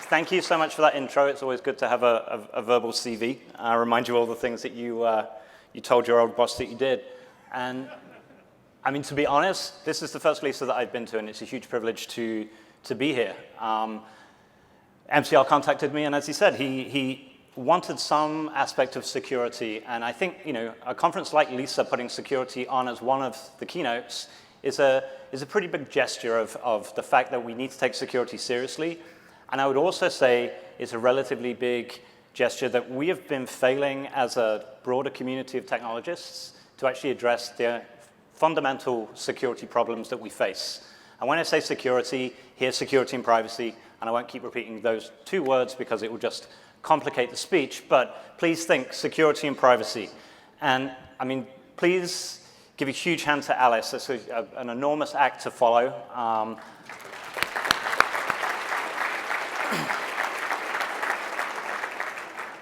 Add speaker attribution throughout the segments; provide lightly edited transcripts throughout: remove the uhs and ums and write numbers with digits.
Speaker 1: thank you so much for that intro. It's always good to have a verbal CV. Remind you all the things that you told your old boss that you did. And I mean, to be honest, this is the first LISA that I've been to, and it's a huge privilege to be here. MCR contacted me, and as he said, he wanted some aspect of security. And I think, a conference like LISA putting security on as one of the keynotes is a pretty big gesture of the fact that we need to take security seriously. And I would also say it's a relatively big gesture that we have been failing as a broader community of technologists to actually address the fundamental security problems that we face. And when I say security, here's security and privacy, and I won't keep repeating those two words because it will just complicate the speech, but please think security and privacy. And I mean, please give a huge hand to Alice. It's an enormous act to follow.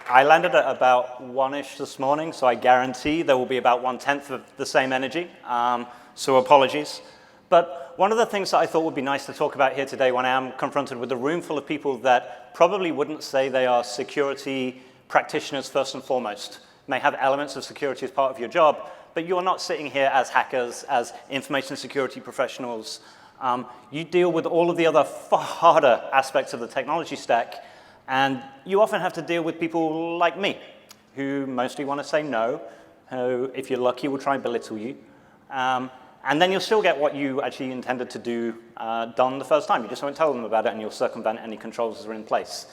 Speaker 1: I landed at about 1-ish this morning, so I guarantee there will be about 1/10 of the same energy, so apologies. But one of the things that I thought would be nice to talk about here today when I am confronted with a room full of people that probably wouldn't say they are security practitioners first and foremost, may have elements of security as part of your job, but you're not sitting here as hackers, as information security professionals. You deal with all of the other far harder aspects of the technology stack, and you often have to deal with people like me, who mostly want to say no, who, if you're lucky, will try and belittle you. And then you'll still get what you actually intended to do done the first time. You just won't tell them about it, and you'll circumvent any controls that are in place.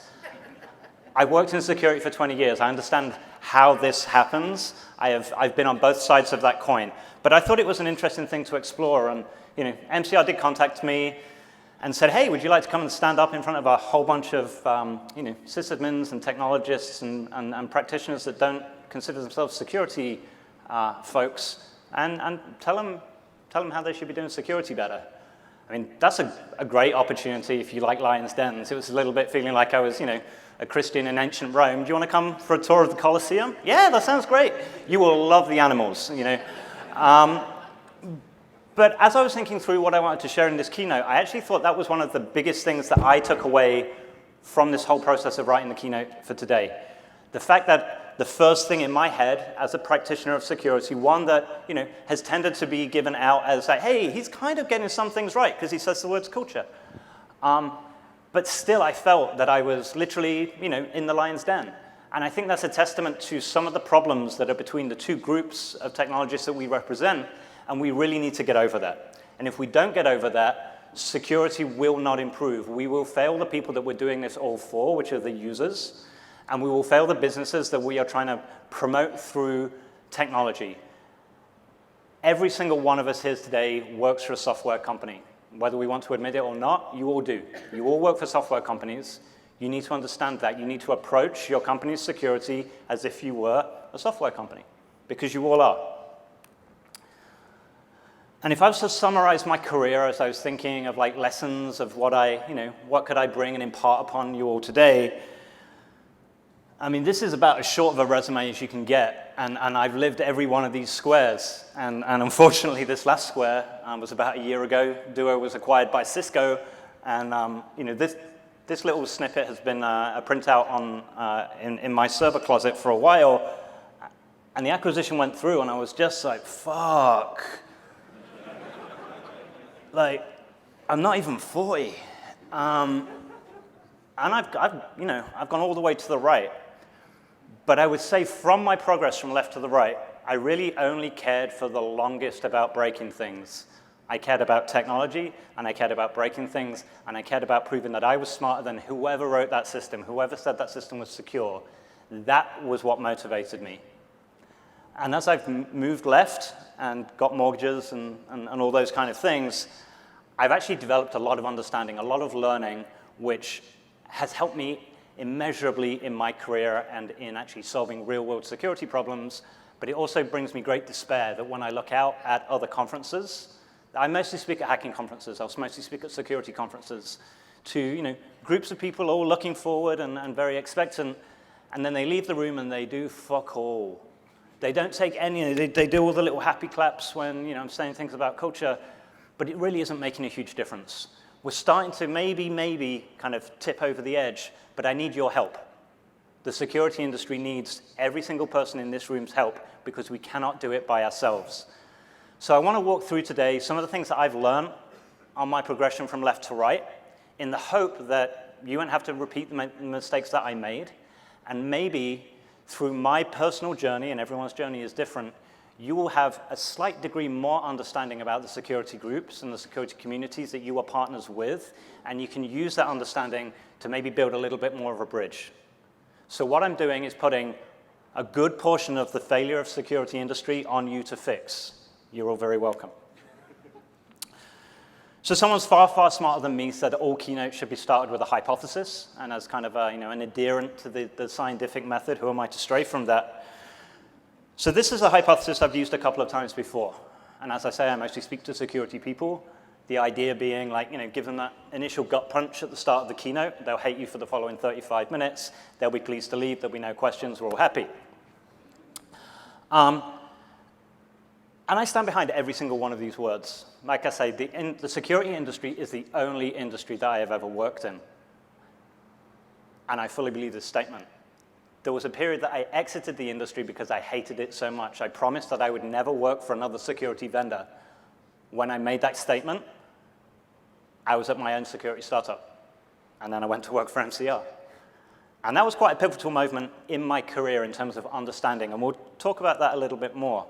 Speaker 1: I've worked in security for 20 years. I understand how this happens. I've been on both sides of that coin. But I thought it was an interesting thing to explore. And MCR did contact me and said, hey, would you like to come and stand up in front of a whole bunch of sysadmins and technologists and practitioners that don't consider themselves security folks and tell them how they should be doing security better. I mean, that's a great opportunity if you like lions' dens. It was a little bit feeling like I was, a Christian in ancient Rome. Do you want to come for a tour of the Colosseum? Yeah, that sounds great. You will love the animals, But as I was thinking through what I wanted to share in this keynote, I actually thought that was one of the biggest things that I took away from this whole process of writing the keynote for today. The fact that the first thing in my head as a practitioner of security, one that has tended to be given out as like, hey, he's kind of getting some things right because he says the words culture. But still, I felt that I was literally, in the lion's den. And I think that's a testament to some of the problems that are between the two groups of technologists that we represent, and we really need to get over that. And if we don't get over that, security will not improve. We will fail the people that we're doing this all for, which are the users, and we will fail the businesses that we are trying to promote through technology. Every single one of us here today works for a software company. Whether we want to admit it or not, you all do. You all work for software companies. You need to understand that. You need to approach your company's security as if you were a software company, because you all are. And if I was to summarize my career as I was thinking of lessons of what could I bring and impart upon you all today, I mean, this is about as short of a resume as you can get, and I've lived every one of these squares, and unfortunately this last square was about a year ago. Duo was acquired by Cisco, and this little snippet has been a printout in my server closet for a while, and the acquisition went through, and I was just like, fuck. I'm not even 40, and I've gone all the way to the right. But I would say from my progress from left to the right, I really only cared for the longest about breaking things. I cared about technology, and I cared about breaking things, and I cared about proving that I was smarter than whoever wrote that system, whoever said that system was secure. That was what motivated me. And as I've moved left and got mortgages and all those kind of things, I've actually developed a lot of understanding, a lot of learning, which has helped me immeasurably in my career and in actually solving real-world security problems. But it also brings me great despair that when I look out at other conferences, I mostly speak at hacking conferences, I'll mostly speak at security conferences, to groups of people all looking forward and very expectant, and then they leave the room and they do fuck all. They don't take any, they do all the little happy claps when I'm saying things about culture, but it really isn't making a huge difference. We're starting to maybe kind of tip over the edge, but I need your help. The security industry needs every single person in this room's help because we cannot do it by ourselves. So I want to walk through today some of the things that I've learned on my progression from left to right in the hope that you won't have to repeat the mistakes that I made, and maybe through my personal journey, and everyone's journey is different, you will have a slight degree more understanding about the security groups and the security communities that you are partners with, and you can use that understanding to maybe build a little bit more of a bridge. So what I'm doing is putting a good portion of the failure of security industry on you to fix. You're all very welcome. So someone's far, far smarter than me said that all keynotes should be started with a hypothesis, and as kind of a, an adherent to the scientific method, who am I to stray from that? So this is a hypothesis I've used a couple of times before, and as I say, I mostly speak to security people. The idea being, like, give them that initial gut punch at the start of the keynote. They'll hate you for the following 35 minutes. They'll be pleased to leave. There'll be no questions. We're all happy. And I stand behind every single one of these words. Like I say, the security industry is the only industry that I have ever worked in. And I fully believe this statement. There was a period that I exited the industry because I hated it so much. I promised that I would never work for another security vendor. When I made that statement, I was at my own security startup. And then I went to work for MCR. And that was quite a pivotal moment in my career in terms of understanding. And we'll talk about that a little bit more.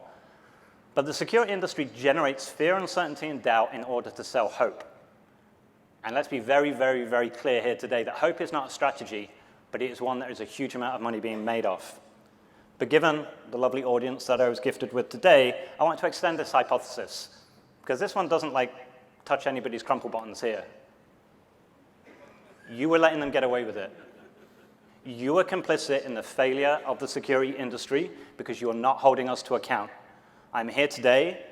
Speaker 1: But the security industry generates fear, uncertainty, and doubt in order to sell hope. And let's be very, very, very clear here today that hope is not a strategy, but it is one that is a huge amount of money being made off. But given the lovely audience that I was gifted with today, I want to extend this hypothesis, because this one doesn't touch anybody's crumple buttons here. You were letting them get away with it. You are complicit in the failure of the security industry because you are not holding us to account. I'm here today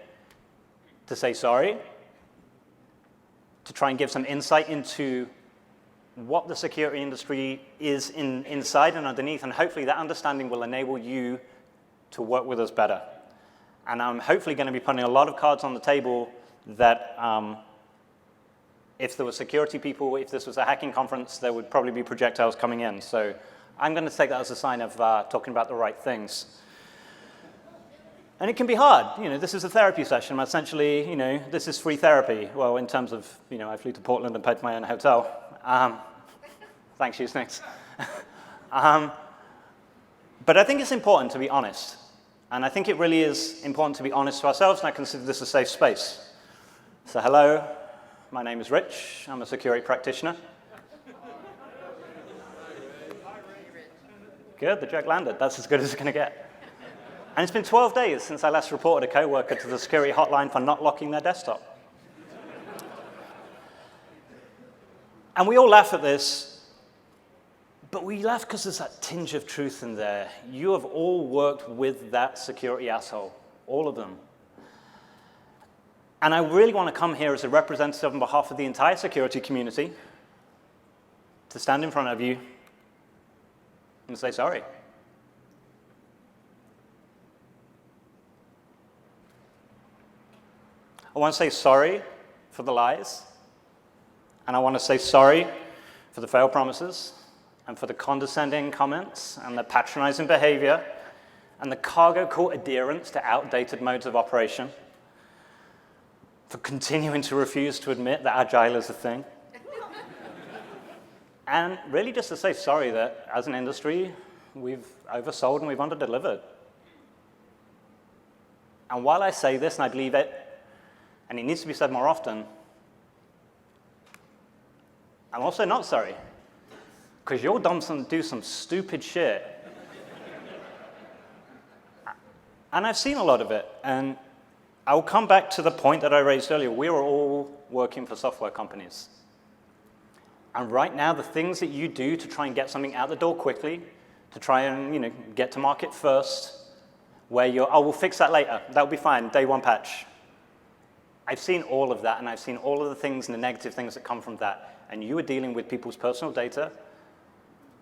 Speaker 1: to say sorry, to try and give some insight into what the security industry is inside and underneath, and hopefully that understanding will enable you to work with us better. And I'm hopefully going to be putting a lot of cards on the table that if there were security people, if this was a hacking conference, there would probably be projectiles coming in. So I'm going to take that as a sign of talking about the right things. And it can be hard. This is a therapy session. Essentially, this is free therapy. Well, in terms of, I flew to Portland and paid for my own hotel. Thanks, USENIX. But I think it's important to be honest. And I think it really is important to be honest to ourselves, and I consider this a safe space. So hello, my name is Rich. I'm a security practitioner. Good, the joke landed. That's as good as it's going to get. And it's been 12 days since I last reported a coworker to the security hotline for not locking their desktop. And we all laugh at this, but we laugh because there's that tinge of truth in there. You have all worked with that security asshole, all of them. And I really want to come here as a representative on behalf of the entire security community to stand in front of you and say sorry. I want to say sorry for the lies, and I want to say sorry for the failed promises, and for the condescending comments, and the patronizing behavior, and the cargo cult adherence to outdated modes of operation, for continuing to refuse to admit that agile is a thing, and really just to say sorry that, as an industry, we've oversold and we've underdelivered. And while I say this, and I believe it, and it needs to be said more often, I'm also not sorry, because you'll do some stupid shit. And I've seen a lot of it, and I'll come back to the point that I raised earlier. We are all working for software companies. And right now, the things that you do to try and get something out the door quickly, to try and get to market first, where you're, oh, we'll fix that later, that'll be fine, day one patch. I've seen all of that, and I've seen all of the things and the negative things that come from that. And you are dealing with people's personal data.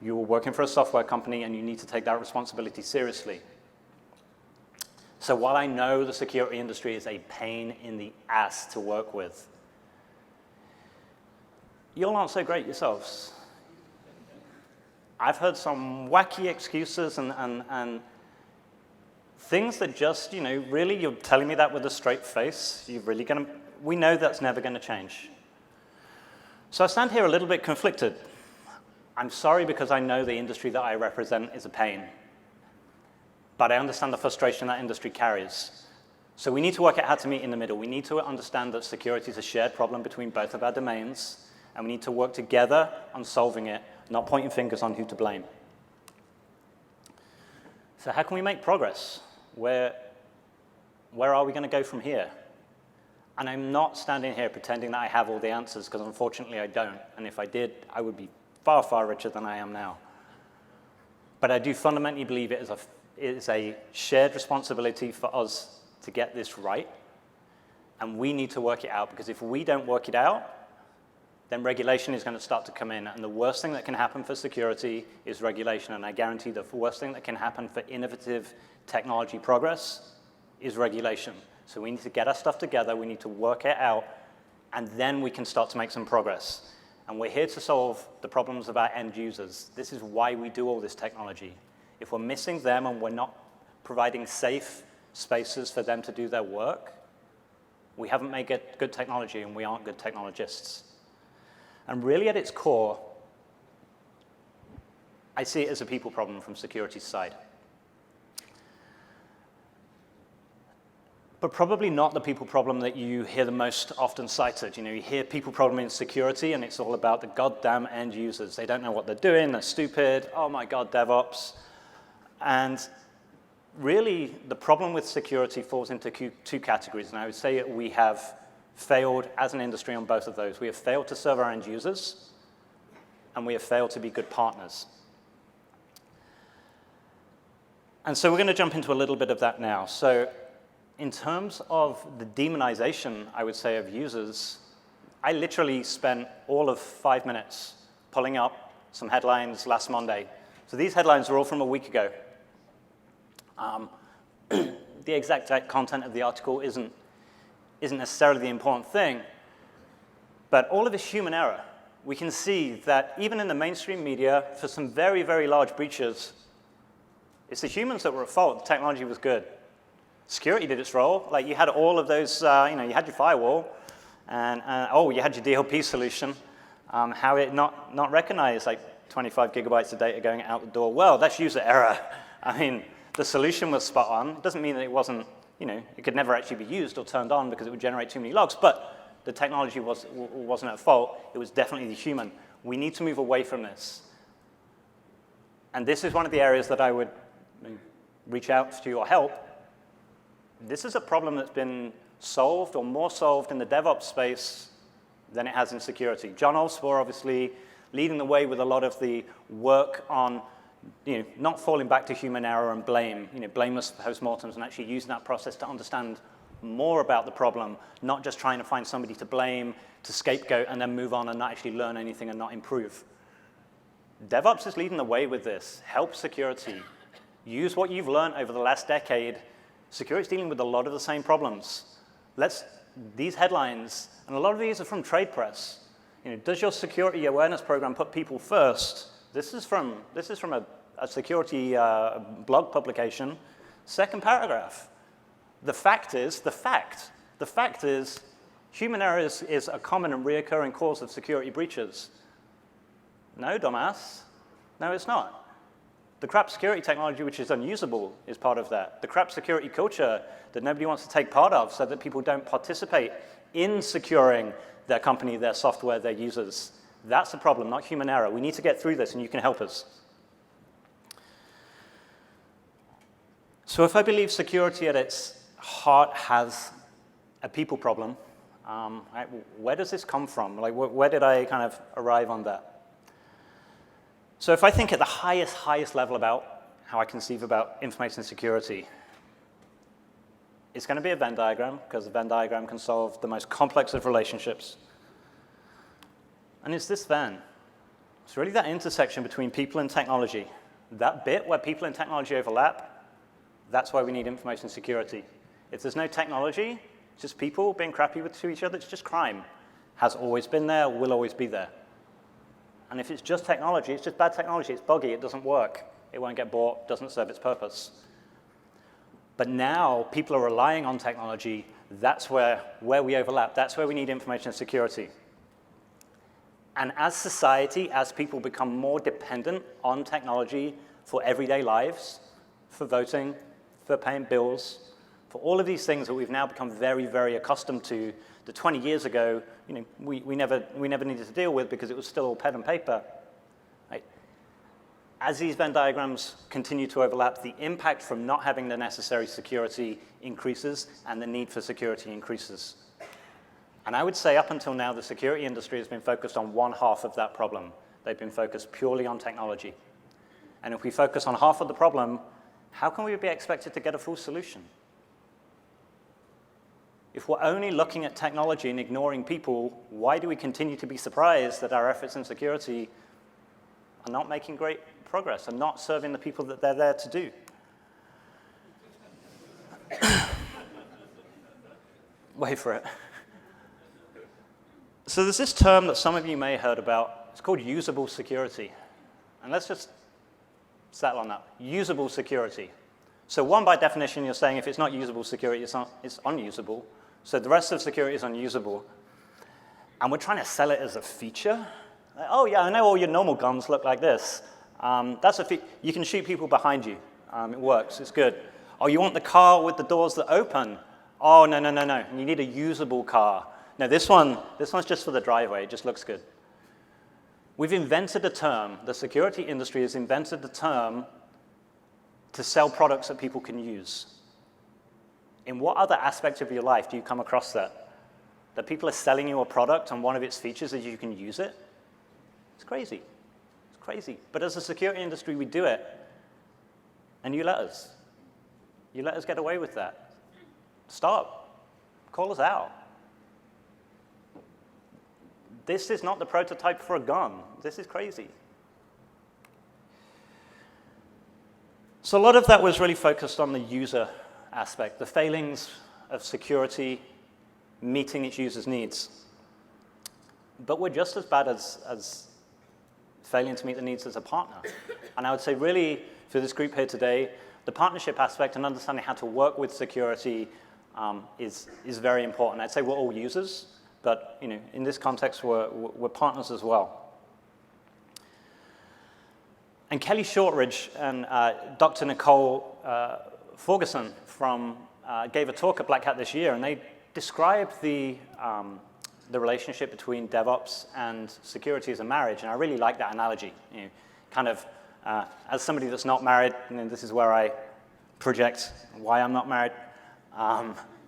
Speaker 1: You are working for a software company, and you need to take that responsibility seriously. So while I know the security industry is a pain in the ass to work with, you all aren't so great yourselves. I've heard some wacky excuses and things that just, really you're telling me that with a straight face. We know that's never going to change. So I stand here a little bit conflicted. I'm sorry because I know the industry that I represent is a pain. But I understand the frustration that industry carries. So we need to work out how to meet in the middle. We need to understand that security is a shared problem between both of our domains, and we need to work together on solving it, not pointing fingers on who to blame. So how can we make progress? Where are we going to go from here? And I'm not standing here pretending that I have all the answers, because unfortunately I don't. And if I did, I would be far, far richer than I am now. But I do fundamentally believe it is a shared responsibility for us to get this right. And we need to work it out, because if we don't work it out, then regulation is going to start to come in. And the worst thing that can happen for security is regulation. And I guarantee the worst thing that can happen for innovative technology progress is regulation. So we need to get our stuff together, we need to work it out, and then we can start to make some progress. And we're here to solve the problems of our end users. This is why we do all this technology. If we're missing them and we're not providing safe spaces for them to do their work, we haven't made good technology and we aren't good technologists. And really at its core, I see it as a people problem from security's side. But probably not the people problem that you hear the most often cited. You hear people problem in security, and it's all about the goddamn end users. They don't know what they're doing, they're stupid, oh my God, DevOps. And really, the problem with security falls into two categories, and I would say we have failed as an industry on both of those. We have failed to serve our end users, and we have failed to be good partners. And so we're going to jump into a little bit of that now. So in terms of the demonization, I would say, of users, I literally spent all of 5 minutes pulling up some headlines last Monday. So these headlines are all from a week ago. The exact content of the article isn't necessarily the important thing, but all of this human error, we can see that even in the mainstream media, for some very, very large breaches, it's the humans that were at fault. The technology was good. Security did its role. Like, you had all of those, you had your firewall, and you had your DLP solution. How it not recognize like 25 gigabytes of data going out the door? Well, that's user error. I mean, the solution was spot on. It doesn't mean that it wasn't, it could never actually be used or turned on because it would generate too many logs, but the technology wasn't at fault. It was definitely the human. We need to move away from this. And this is one of the areas that I would reach out to your help. This is a problem that's been solved or more solved in the DevOps space than it has in security. John Olsvor, obviously, leading the way with a lot of the work on not falling back to human error and blame, blameless postmortems, and actually using that process to understand more about the problem, not just trying to find somebody to blame, to scapegoat, and then move on and not actually learn anything and not improve. DevOps is leading the way with this. Help security. Use what you've learned over the last decade. Security is dealing with a lot of the same problems. These headlines, and a lot of these are from trade press. Does your security awareness program put people first? This is from a security blog publication. Second paragraph. The fact is, human error is a common and reoccurring cause of security breaches. No, dumbass. No, it's not. The crap security technology, which is unusable, is part of that. The crap security culture that nobody wants to take part of so that people don't participate in securing their company, their software, their users. That's the problem, not human error. We need to get through this, and you can help us. So if I believe security at its heart has a people problem, where does this come from? Where did I kind of arrive on that? So if I think at the highest level about how I conceive about information security, it's going to be a Venn diagram, because a Venn diagram can solve the most complex of relationships. And it's this Venn. It's really that intersection between people and technology. That bit where people and technology overlap, that's why we need information security. If there's no technology, it's just people being crappy to each other, it's just crime. Has always been there, will always be there. And if it's just technology, it's just bad technology. It's buggy. It doesn't work. It won't get bought. Doesn't serve its purpose. But now people are relying on technology. That's where we overlap. That's where we need information security. And as society, as people become more dependent on technology for everyday lives, for voting, for paying bills, for all of these things that we've now become very, very accustomed to, that 20 years ago, we never needed to deal with because it was still all pen and paper. Right? As these Venn diagrams continue to overlap, the impact from not having the necessary security increases, and the need for security increases. And I would say up until now, the security industry has been focused on one half of that problem. They've been focused purely on technology. And if we focus on half of the problem, how can we be expected to get a full solution? If we're only looking at technology and ignoring people, why do we continue to be surprised that our efforts in security are not making great progress and not serving the people that they're there to do? Wait for it. So there's this term that some of you may have heard about. It's called usable security. And let's just settle on that. Usable security. So one, by definition, you're saying if it's not usable security, it's unusable. So the rest of security is unusable. And we're trying to sell it as a feature. Like, oh, yeah, I know all your normal guns look like this. That's you can shoot people behind you. It works. It's good. Oh, you want the car with the doors that open? Oh, no, no, no, no. You need a usable car. No, this one's just for the driveway. It just looks good. We've invented a term. The security industry has invented the term to sell products that people can use. In what other aspect of your life do you come across that? That people are selling you a product and one of its features is you can use it? It's crazy. It's crazy. But as a security industry, we do it. And you let us. You let us get away with that. Stop. Call us out. This is not the prototype for a gun. This is crazy. So a lot of that was really focused on the user aspect, the failings of security meeting its users' needs. But we're just as bad as failing to meet the needs as a partner. And I would say really, for this group here today, the partnership aspect and understanding how to work with security is very important. I'd say we're all users. But in this context, we're partners as well. And Kelly Shortridge and Dr. Nicole Ferguson gave a talk at Black Hat this year, and they described the relationship between DevOps and security as a marriage. And I really like that analogy. As somebody that's not married, this is where I project why I'm not married.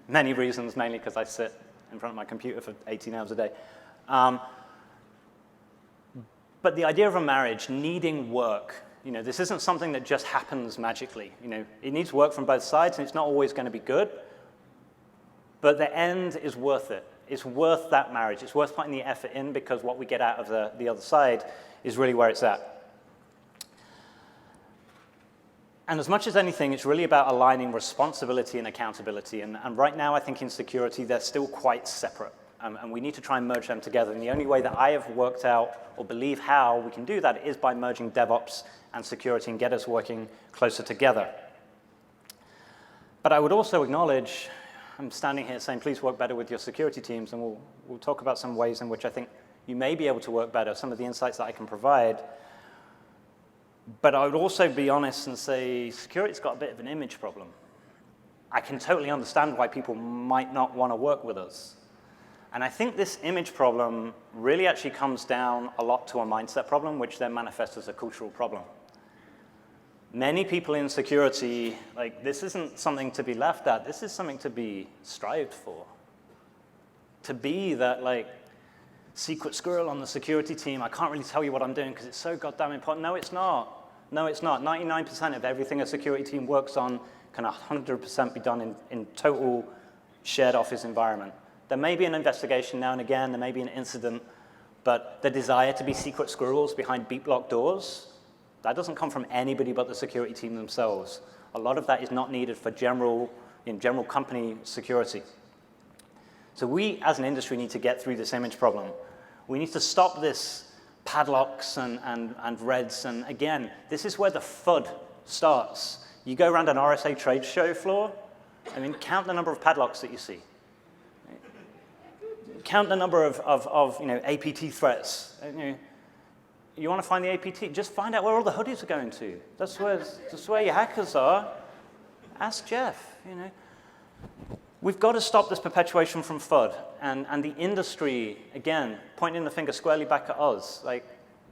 Speaker 1: Many reasons, mainly because I sit in front of my computer for 18 hours a day. But the idea of a marriage needing work, this isn't something that just happens magically. It needs work from both sides, and it's not always going to be good. But the end is worth it. It's worth that marriage. It's worth putting the effort in because what we get out of the other side is really where it's at. And as much as anything, it's really about aligning responsibility and accountability. And right now, I think in security, they're still quite separate. And we need to try and merge them together. And the only way that I have worked out or believe how we can do that is by merging DevOps and security and get us working closer together. But I would also acknowledge, I'm standing here saying, please work better with your security teams. And we'll talk about some ways in which I think you may be able to work better, some of the insights that I can provide. But I would also be honest and say security's got a bit of an image problem. I can totally understand why people might not want to work with us. And I think this image problem really actually comes down a lot to a mindset problem, which then manifests as a cultural problem. Many people in security, this isn't something to be laughed at. This is something to be strived for. To be that, secret squirrel on the security team, I can't really tell you what I'm doing because it's so goddamn important. No, it's not. No, it's not. 99% of everything a security team works on can 100% be done in total shared office environment. There may be an investigation now and again, there may be an incident, but the desire to be secret squirrels behind beep locked doors, that doesn't come from anybody but the security team themselves. A lot of that is not needed for general company security. So we, as an industry, need to get through this image problem. We need to stop this padlocks and reds. And again, this is where the FUD starts. You go around an RSA trade show floor, I mean, count the number of padlocks that you see. Count the number of APT threats. You want to find the APT, just find out where all the hoodies are going to. That's where your hackers are. Ask Jeff, We've got to stop this perpetuation from FUD. And the industry, again, pointing the finger squarely back at us. Like,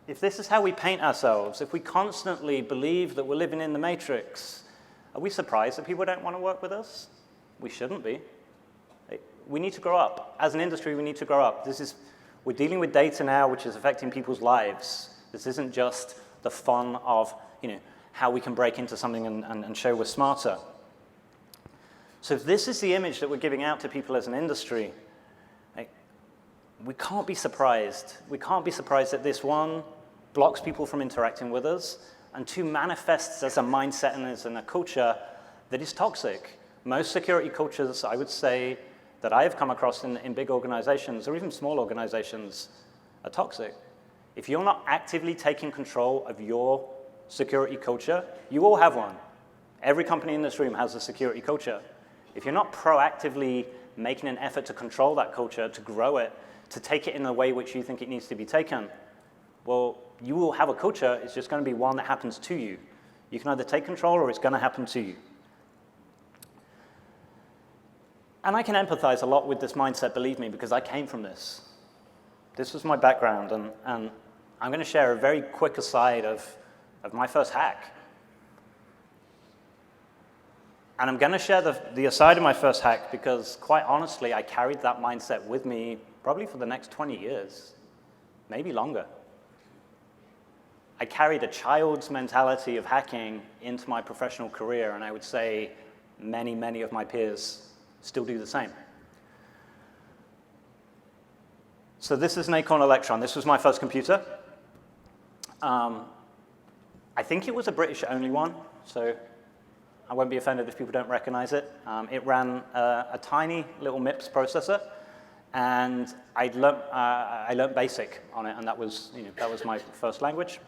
Speaker 1: if this is how we paint ourselves, if we constantly believe that we're living in the matrix, are we surprised that people don't want to work with us? We shouldn't be. We need to grow up. As an industry, we need to grow up. We're dealing with data now which is affecting people's lives. This isn't just the fun of how we can break into something and show we're smarter. So if this is the image that we're giving out to people as an industry, we can't be surprised. We can't be surprised that this, one, blocks people from interacting with us, and two, manifests as a mindset and as a culture that is toxic. Most security cultures, I would say, that I have come across in big organizations or even small organizations are toxic. If you're not actively taking control of your security culture, you all have one. Every company in this room has a security culture. If you're not proactively making an effort to control that culture, to grow it, to take it in the way which you think it needs to be taken, well, you will have a culture. It's just going to be one that happens to you. You can either take control or it's going to happen to you. And I can empathize a lot with this mindset, believe me, because I came from this. This was my background, and I'm going to share a very quick aside of my first hack. And I'm going to share the aside of my first hack because, quite honestly, I carried that mindset with me probably for the next 20 years, maybe longer. I carried a child's mentality of hacking into my professional career, and I would say many, many of my peers still do the same. So this is an Acorn Electron. This was my first computer. I think it was a British-only one, so I won't be offended if people don't recognize it. It ran a tiny little MIPS processor, and I learned BASIC on it, and that was my first language.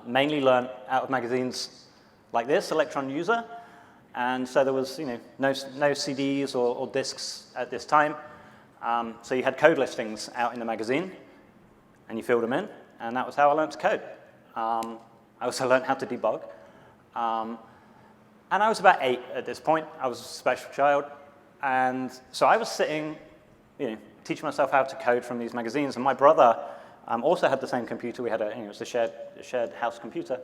Speaker 1: Mainly learned out of magazines like this, Electron User. And so there was no CDs or disks at this time. So you had code listings out in the magazine, and you filled them in, and that was how I learned to code. I also learned how to debug. And I was about 8 at this point. I was a special child. And so I was sitting, teaching myself how to code from these magazines. And my brother also had the same computer. We had it was a shared house computer.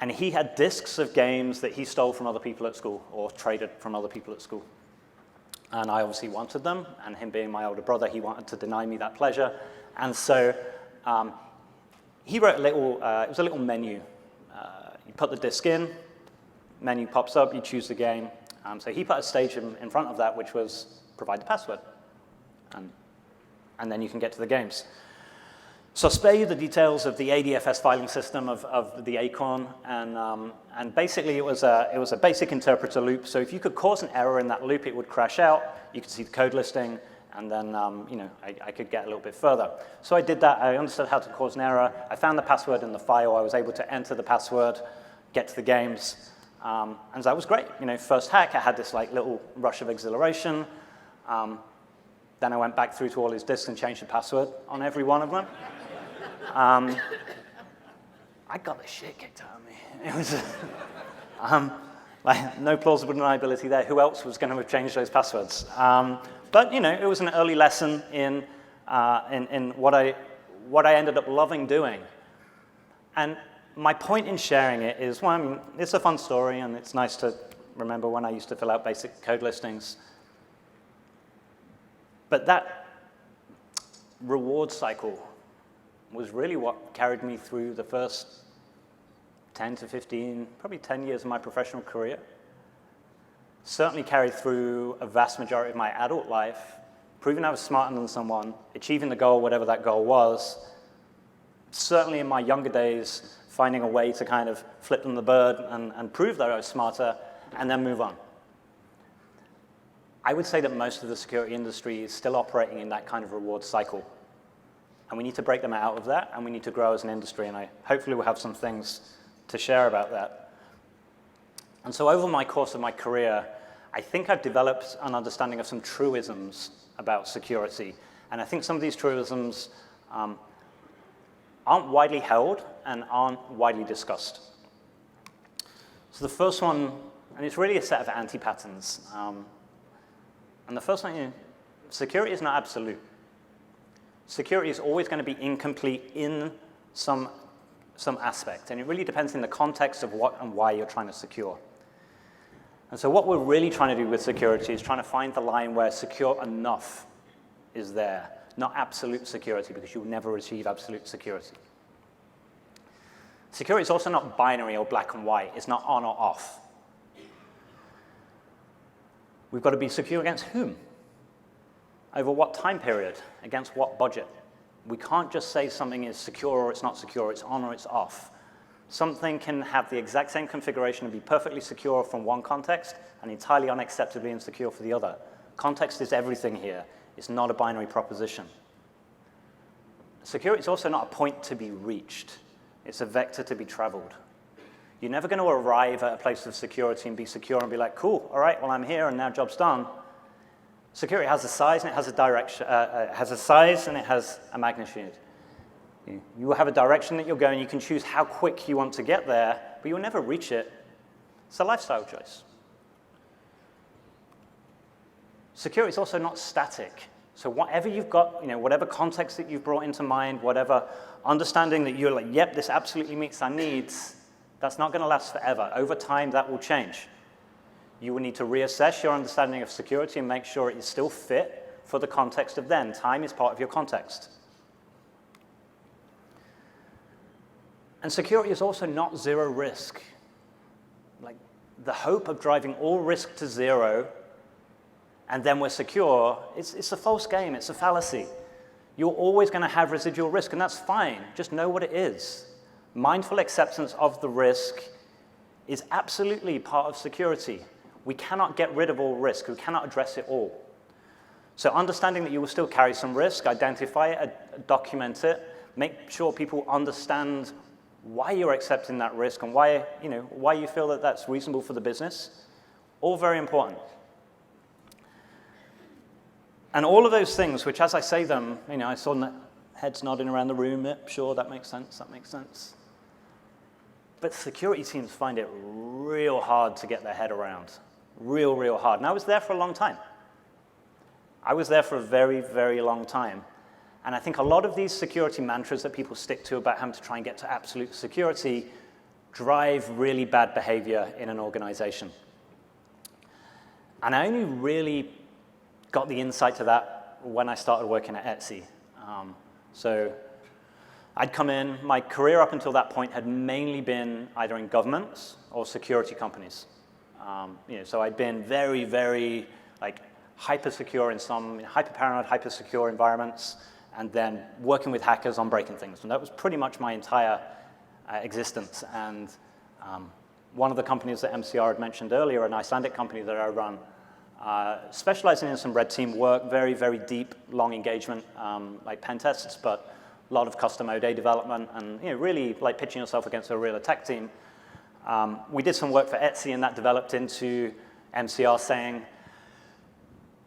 Speaker 1: And he had disks of games that he stole from other people at school or traded from other people at school. And I obviously wanted them. And him being my older brother, he wanted to deny me that pleasure. And so he wrote it was a little menu. You put the disk in, menu pops up, you choose the game. So he put a stage in front of that, which was provide the password. And then you can get to the games. So I'll spare you the details of the ADFS filing system of the Acorn, and basically it was a basic interpreter loop. So if you could cause an error in that loop, it would crash out. You could see the code listing, and then I could get a little bit further. So I did that. I understood how to cause an error. I found the password in the file. I was able to enter the password, get to the games, and that was great. First hack, I had this little rush of exhilaration. Then I went back through to all his disks and changed the password on every one of them. I got the shit kicked out of me. It was no plausible deniability there. Who else was going to have changed those passwords? But it was an early lesson in what I ended up loving doing. And my point in sharing it is, well, it's a fun story, and it's nice to remember when I used to fill out basic code listings. But that reward cycle was really what carried me through the first 10 to 15, probably 10 years of my professional career. Certainly carried through a vast majority of my adult life, proving I was smarter than someone, achieving the goal, whatever that goal was. Certainly in my younger days, finding a way to kind of flip them the bird and prove that I was smarter, and then move on. I would say that most of the security industry is still operating in that kind of reward cycle. And we need to break them out of that, and we need to grow as an industry, and hopefully we'll have some things to share about that. And so over my course of my career, I think I've developed an understanding of some truisms about security. And I think some of these truisms aren't widely held and aren't widely discussed. So the first one, and it's really a set of anti-patterns. And the first one, security is not absolute. Security is always going to be incomplete in some aspect, and it really depends in the context of what and why you're trying to secure. And so what we're really trying to do with security is trying to find the line where secure enough is there, not absolute security, because you'll never achieve absolute security. Security is also not binary or black and white. It's not on or off. We've got to be secure against whom? Over what time period? Against what budget? We can't just say something is secure or it's not secure, it's on or it's off. Something can have the exact same configuration and be perfectly secure from one context and entirely unacceptably insecure for the other. Context is everything here. It's not a binary proposition. Security is also not a point to be reached. It's a vector to be traveled. You're never going to arrive at a place of security and be secure and be like, cool, all right, well, I'm here and now job's done. Security has a size and it has a direction, has a size and it has a magnitude. You will have a direction that you're going. You can choose how quick you want to get there, but you'll never reach it. It's a lifestyle choice. Security is also not static. So whatever you've got, whatever context that you've brought into mind, whatever understanding that you're like, yep, this absolutely meets our needs, that's not going to last forever. Over time, that will change. You will need to reassess your understanding of security and make sure it is still fit for the context of then. Time is part of your context. And security is also not zero risk. Like the hope of driving all risk to zero and then we're secure, it's a false game, it's a fallacy. You're always going to have residual risk, and that's fine. Just know what it is. Mindful acceptance of the risk is absolutely part of security. We cannot get rid of all risk. We cannot address it all. So understanding that you will still carry some risk, identify it, document it, make sure people understand why you're accepting that risk and why you feel that that's reasonable for the business, all very important. And all of those things, which as I say them, I saw heads nodding around the room, yep, sure, that makes sense, that makes sense. But security teams find it real hard to get their head around. Real, real hard. And I was there for a long time. I was there for a very, very long time. And I think a lot of these security mantras that people stick to about having to try and get to absolute security drive really bad behavior in an organization. And I only really got the insight to that when I started working at Etsy. So I'd come in, my career up until that point had mainly been either in governments or security companies. So I'd been very, very hyper-secure in some hyper-paranoid, hyper-secure environments, and then working with hackers on breaking things. And that was pretty much my entire existence. And one of the companies that MCR had mentioned earlier, an Icelandic company that I run, specializing in some red team work, very, very deep, long engagement, like pen tests, but a lot of custom OD development, and really like pitching yourself against a real attack team. We did some work for Etsy, and that developed into MCR saying,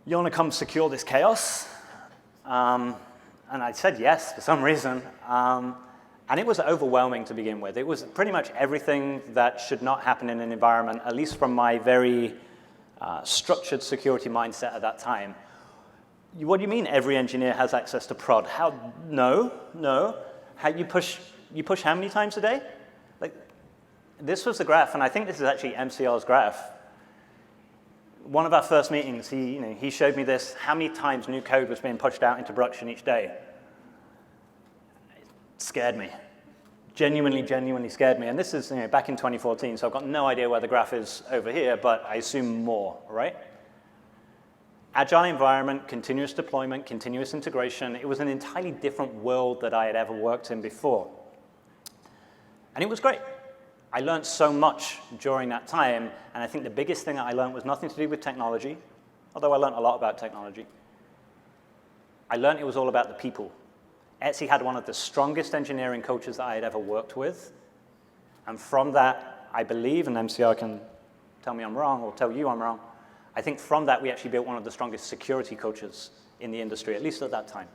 Speaker 1: you want to come secure this chaos? And I said yes for some reason. And it was overwhelming to begin with. It was pretty much everything that should not happen in an environment, at least from my very structured security mindset at that time. What do you mean every engineer has access to prod? How? No. How you push how many times a day? This was the graph, and I think this is actually MCR's graph. One of our first meetings, he showed me this, how many times new code was being pushed out into production each day. It scared me. Genuinely scared me. And this is back in 2014, so I've got no idea where the graph is over here, but I assume more, right? Agile environment, continuous deployment, continuous integration. It was an entirely different world that I had ever worked in before. And it was great. I learned so much during that time, and I think the biggest thing that I learned was nothing to do with technology, although I learned a lot about technology. I learned it was all about the people. Etsy had one of the strongest engineering cultures that I had ever worked with. And from that, I believe, and MCR can tell me I'm wrong or tell you I'm wrong, I think from that we actually built one of the strongest security cultures in the industry, at least at that time.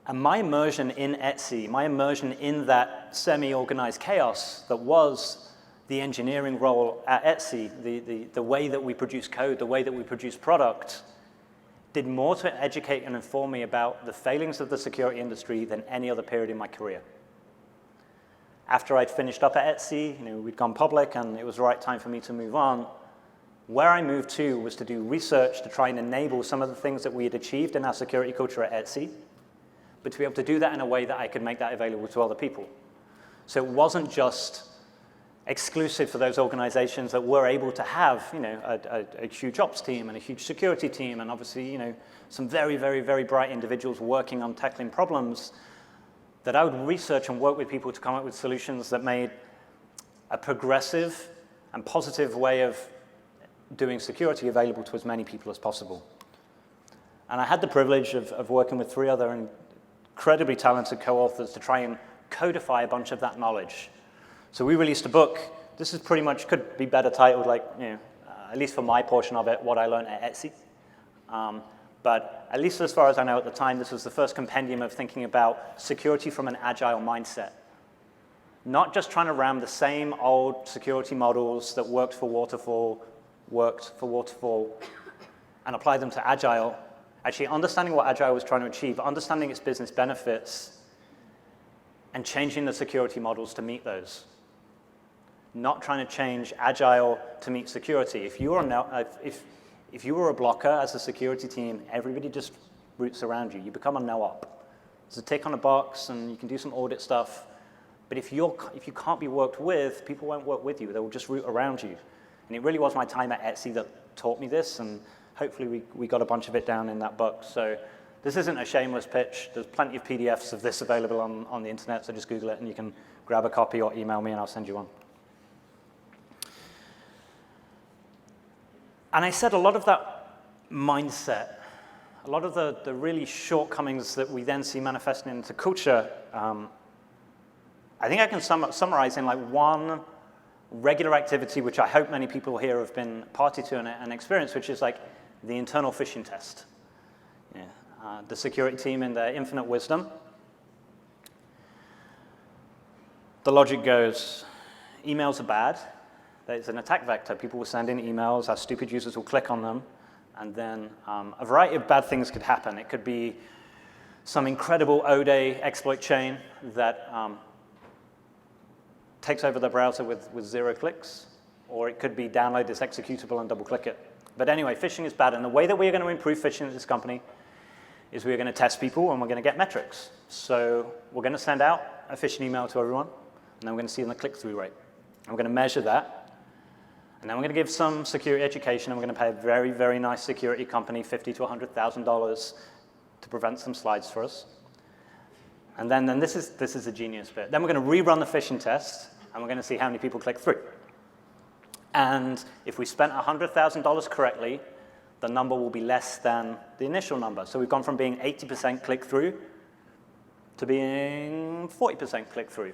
Speaker 1: And my immersion in Etsy, my immersion in that semi-organized chaos that was the engineering role at Etsy, the way that we produce code, the way that we produce product, did more to educate and inform me about the failings of the security industry than any other period in my career. After I'd finished up at Etsy, we'd gone public and it was the right time for me to move on, where I moved to was to do research to try and enable some of the things that we had achieved in our security culture at Etsy, but to be able to do that in a way that I could make that available to other people. So it wasn't just exclusive for those organizations that were able to have a huge ops team and a huge security team and obviously some very, very, very bright individuals working on tackling problems, that I would research and work with people to come up with solutions that made a progressive and positive way of doing security available to as many people as possible. And I had the privilege of working with 3 other incredibly talented co-authors to try and codify a bunch of that knowledge. So we released a book. This is pretty much, could be better titled, at least for my portion of it, What I Learned at Etsy. But at least as far as I know at the time, this was the first compendium of thinking about security from an agile mindset. Not just trying to ram the same old security models that worked for waterfall, and apply them to agile. Actually understanding what agile was trying to achieve, understanding its business benefits, and changing the security models to meet those. Not trying to change agile to meet security. If you were a blocker as a security team, everybody just roots around you. You become a no-op. There's a tick on a box, and you can do some audit stuff. But if you can't be worked with, people won't work with you. They will just root around you. And it really was my time at Etsy that taught me this, and hopefully we got a bunch of it down in that book. So this isn't a shameless pitch. There's plenty of PDFs of this available on the internet, so just Google it, and you can grab a copy or email me, and I'll send you one. And I said a lot of that mindset, a lot of the really shortcomings that we then see manifesting into culture, I think I can summarize in one regular activity, which I hope many people here have been party to and experienced, which is the internal phishing test. The security team in their infinite wisdom. The logic goes, emails are bad. There's an attack vector. People will send in emails, our stupid users will click on them, and then a variety of bad things could happen. It could be some incredible O-Day exploit chain that takes over the browser with 0 clicks, or it could be download this executable and double-click it. But anyway, phishing is bad, and the way that we're going to improve phishing at this company is we're going to test people, and we're going to get metrics. So we're going to send out a phishing email to everyone, and then we're going to see the click-through rate. And we're going to measure that. And then we're going to give some security education, and we're going to pay a very, very nice security company $50,000 to $100,000 to prevent some slides for us. And then this is a genius bit. Then we're going to rerun the phishing test, and we're going to see how many people click through. And if we spent $100,000 correctly, the number will be less than the initial number. So we've gone from being 80% click-through to being 40% click-through.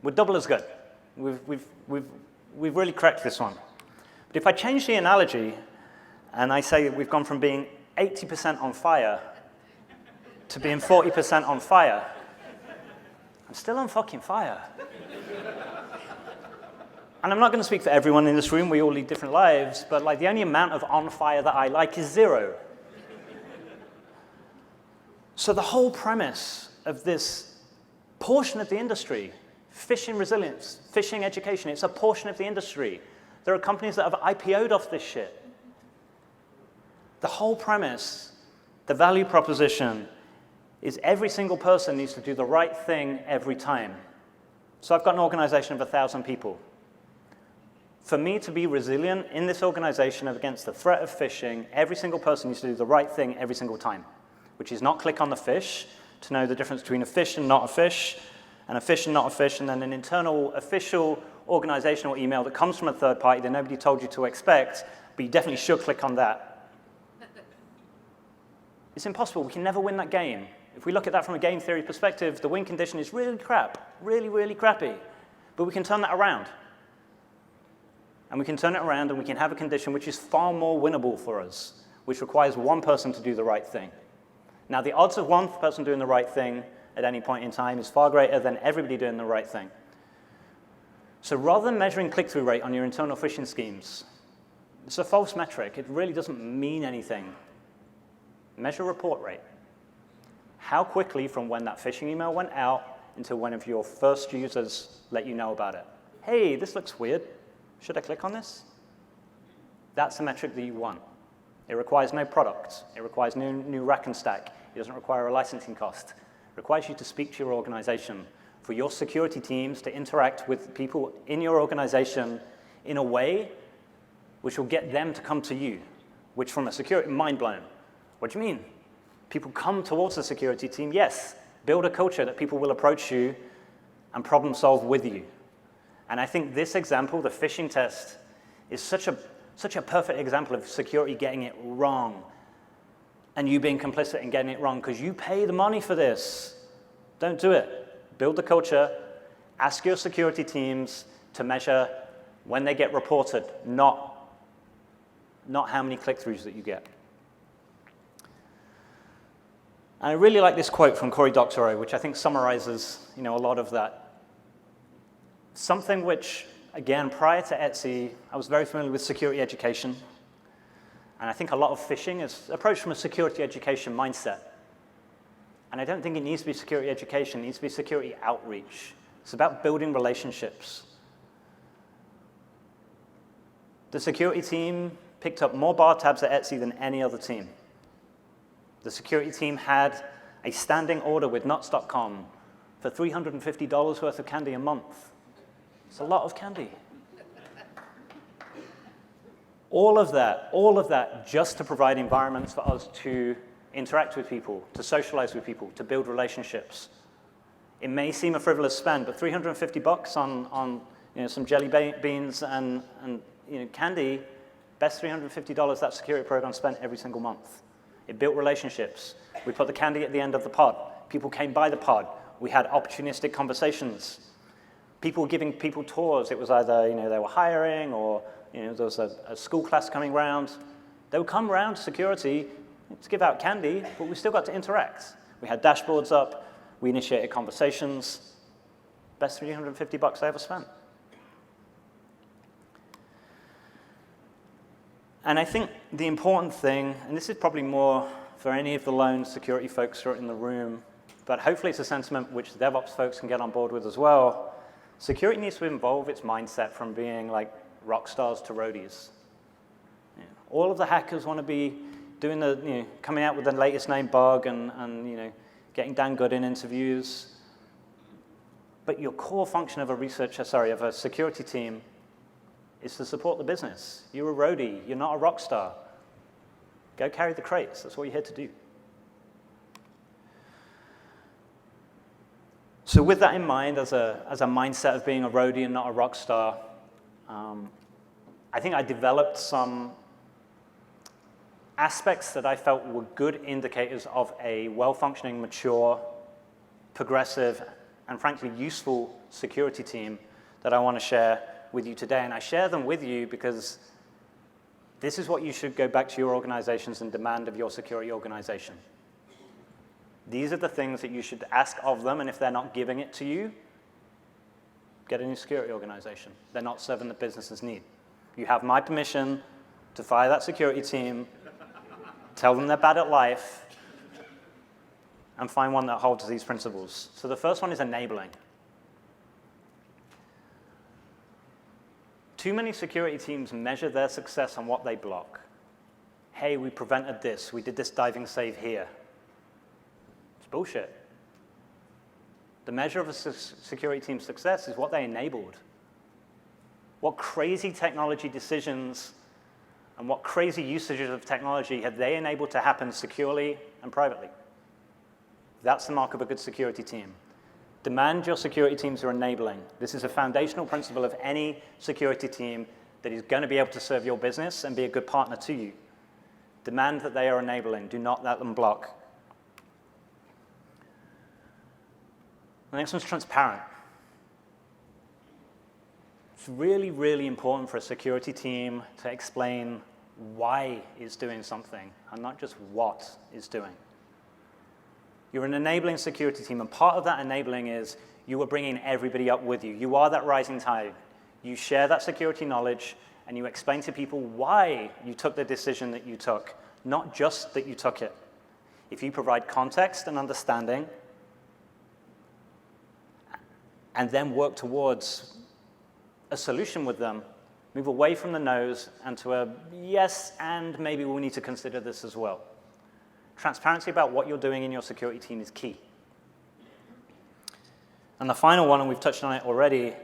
Speaker 1: We're double as good. We've really cracked this one. But if I change the analogy and I say we've gone from being 80% on fire to being 40% on fire, I'm still on fucking fire. And I'm not going to speak for everyone in this room. We all lead different lives. But the only amount of on fire that I like is 0. So the whole premise of this portion of the industry, phishing resilience, phishing education, it's a portion of the industry. There are companies that have IPO'd off this shit. The whole premise, the value proposition, is every single person needs to do the right thing every time. So I've got an organization of 1,000 people. For me to be resilient in this organization against the threat of phishing, every single person needs to do the right thing every single time, which is not click on the fish to know the difference between a fish and not a fish, and a fish and not a fish, and then an internal official organizational email that comes from a third party that nobody told you to expect, but you definitely should click on that. It's impossible. We can never win that game. If we look at that from a game theory perspective, the win condition is really crap, really, really crappy. But we can turn that around. And we can turn it around and we can have a condition which is far more winnable for us, which requires one person to do the right thing. Now, the odds of one person doing the right thing at any point in time is far greater than everybody doing the right thing. So rather than measuring click-through rate on your internal phishing schemes, it's a false metric. It really doesn't mean anything. Measure report rate. How quickly from when that phishing email went out until one of your first users let you know about it. Hey, this looks weird. Should I click on this? That's the metric that you want. It requires no product. It requires no new rack and stack. It doesn't require a licensing cost. It requires you to speak to your organization, for your security teams to interact with people in your organization in a way which will get them to come to you, which from a security, mind blown. What do you mean? People come towards the security team, yes. Build a culture that people will approach you and problem solve with you. And I think this example, the phishing test, is such a perfect example of security getting it wrong and you being complicit in getting it wrong because you pay the money for this. Don't do it. Build the culture. Ask your security teams to measure when they get reported, not how many click-throughs that you get. And I really like this quote from Cory Doctorow, which I think summarizes, a lot of that. Something which, again, prior to Etsy, I was very familiar with security education. And I think a lot of phishing is approached from a security education mindset. And I don't think it needs to be security education. It needs to be security outreach. It's about building relationships. The security team picked up more bar tabs at Etsy than any other team. The security team had a standing order with nuts.com for $350 worth of candy a month. It's a lot of candy. All of that just to provide environments for us to interact with people, to socialize with people, to build relationships. It may seem a frivolous spend, but $350 on some jelly beans and candy, best $350 that security program spent every single month. It built relationships. We put the candy at the end of the pod. People came by the pod. We had opportunistic conversations. People giving people tours. It was either they were hiring or there was a school class coming around. They would come around to security to give out candy, but we still got to interact. We had dashboards up. We initiated conversations. Best $350 I ever spent. And I think the important thing, and this is probably more for any of the lone security folks who are in the room, but hopefully it's a sentiment which the DevOps folks can get on board with as well. Security needs to evolve its mindset from being like Rockstars to roadies. All of the hackers want to be doing coming out with the latest name bug and getting damn good in interviews. But your core function of a security team is to support the business. You're a roadie, you're not a rock star. Go carry the crates, that's what you're here to do. So with that in mind, as a mindset of being a roadie and not a rock star, I think I developed some aspects that I felt were good indicators of a well-functioning, mature, progressive, and frankly useful security team that I want to share with you today. And I share them with you because this is what you should go back to your organizations and demand of your security organization. These are the things that you should ask of them, and if they're not giving it to you, get a new security organization. They're not serving the business's need. You have my permission to fire that security team, tell them they're bad at life, and find one that holds these principles. So the first one is enabling. Too many security teams measure their success on what they block. Hey, we prevented this. We did this diving save here. It's bullshit. The measure of a security team's success is what they enabled. What crazy technology decisions and what crazy usages of technology have they enabled to happen securely and privately? That's the mark of a good security team. Demand your security teams are enabling. This is a foundational principle of any security team that is going to be able to serve your business and be a good partner to you. Demand that they are enabling. Do not let them block. The next one's transparent. It's really, really important for a security team to explain why it's doing something and not just what it's doing. You're an enabling security team, and part of that enabling is you are bringing everybody up with you. You are that rising tide. You share that security knowledge, and you explain to people why you took the decision that you took, not just that you took it. If you provide context and understanding, and then work towards a solution with them, move away from the no's and to a yes, and maybe we'll need to consider this as well. Transparency about what you're doing in your security team is key. And the final one, and we've touched on it already,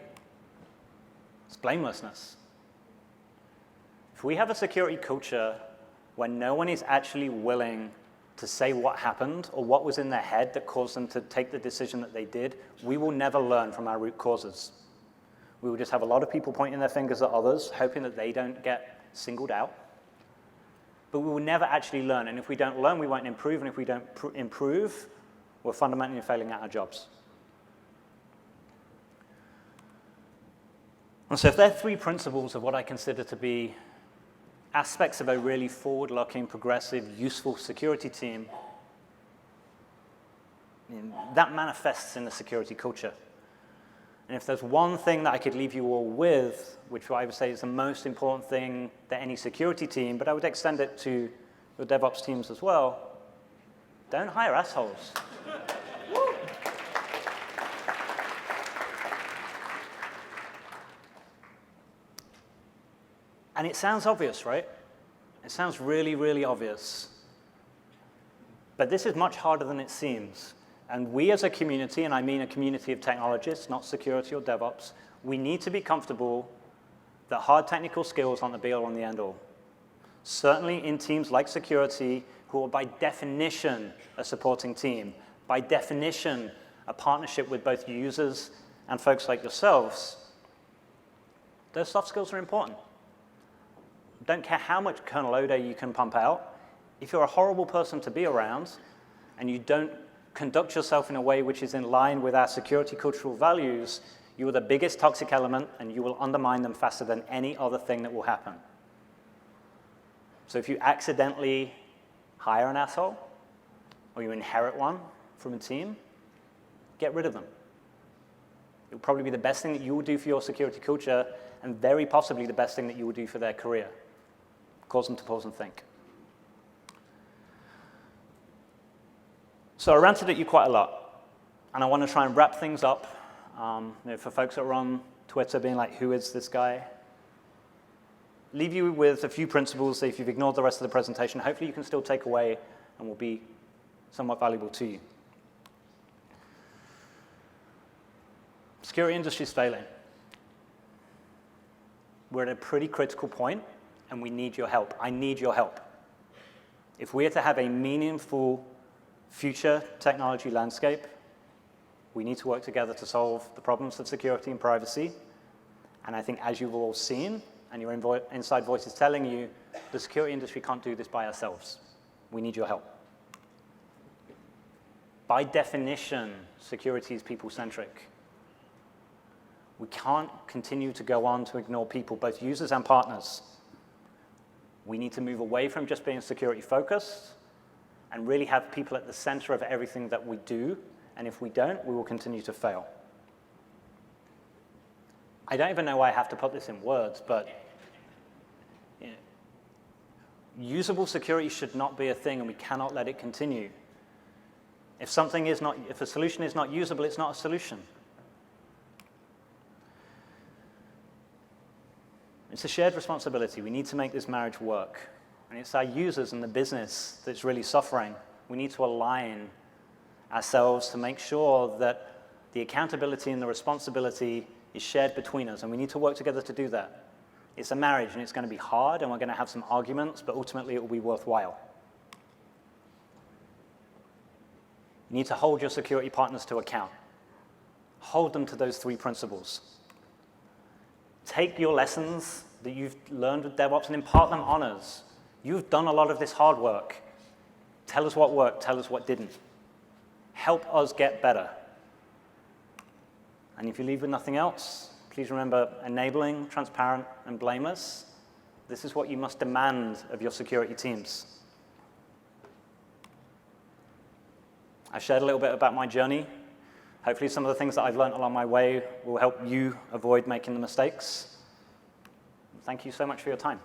Speaker 1: is blamelessness. If we have a security culture where no one is actually willing to say what happened or what was in their head that caused them to take the decision that they did, we will never learn from our root causes. We will just have a lot of people pointing their fingers at others, hoping that they don't get singled out. But we will never actually learn. And if we don't learn, we won't improve. And if we don't improve, we're fundamentally failing at our jobs. And so if there are 3 principles of what I consider to be aspects of a really forward-looking, progressive, useful security team, that manifests in the security culture. And if there's one thing that I could leave you all with, which I would say is the most important thing that any security team, but I would extend it to your DevOps teams as well, don't hire assholes. And it sounds obvious, right? It sounds really, really obvious. But this is much harder than it seems. And we as a community, and I mean a community of technologists, not security or DevOps, we need to be comfortable that hard technical skills aren't the be-all and the end-all. Certainly in teams like security, who are by definition a supporting team, by definition a partnership with both users and folks like yourselves, those soft skills are important. Don't care how much kernel loader you can pump out. If you're a horrible person to be around and you don't conduct yourself in a way which is in line with our security cultural values, you are the biggest toxic element and you will undermine them faster than any other thing that will happen. So if you accidentally hire an asshole or you inherit one from a team, get rid of them. It will probably be the best thing that you will do for your security culture and very possibly the best thing that you will do for their career. Cause them to pause and think. So I ranted at you quite a lot, and I want to try and wrap things up. For folks that are on Twitter being like, who is this guy? Leave you with a few principles that if you've ignored the rest of the presentation, hopefully you can still take away and will be somewhat valuable to you. Security industry is failing. We're at a pretty critical point, and we need your help. I need your help. If we are to have a meaningful future technology landscape, we need to work together to solve the problems of security and privacy. And I think as you've all seen, and your inside voice is telling you, the security industry can't do this by ourselves. We need your help. By definition, security is people-centric. We can't continue to go on to ignore people, both users and partners. We need to move away from just being security-focused and really have people at the center of everything that we do. And if we don't, we will continue to fail. I don't even know why I have to put this in words, but usable security should not be a thing, and we cannot let it continue. If a solution is not usable, it's not a solution. It's a shared responsibility. We need to make this marriage work. And it's our users and the business that's really suffering. We need to align ourselves to make sure that the accountability and the responsibility is shared between us, and we need to work together to do that. It's a marriage, and it's going to be hard, and we're going to have some arguments, but ultimately it will be worthwhile. You need to hold your security partners to account. Hold them to those 3 principles. Take your lessons that you've learned with DevOps and impart them on us. You've done a lot of this hard work. Tell us what worked, tell us what didn't. Help us get better. And if you leave with nothing else, please remember enabling, transparent, and blameless. This is what you must demand of your security teams. I shared a little bit about my journey. Hopefully some of the things that I've learned along my way will help you avoid making the mistakes. Thank you so much for your time.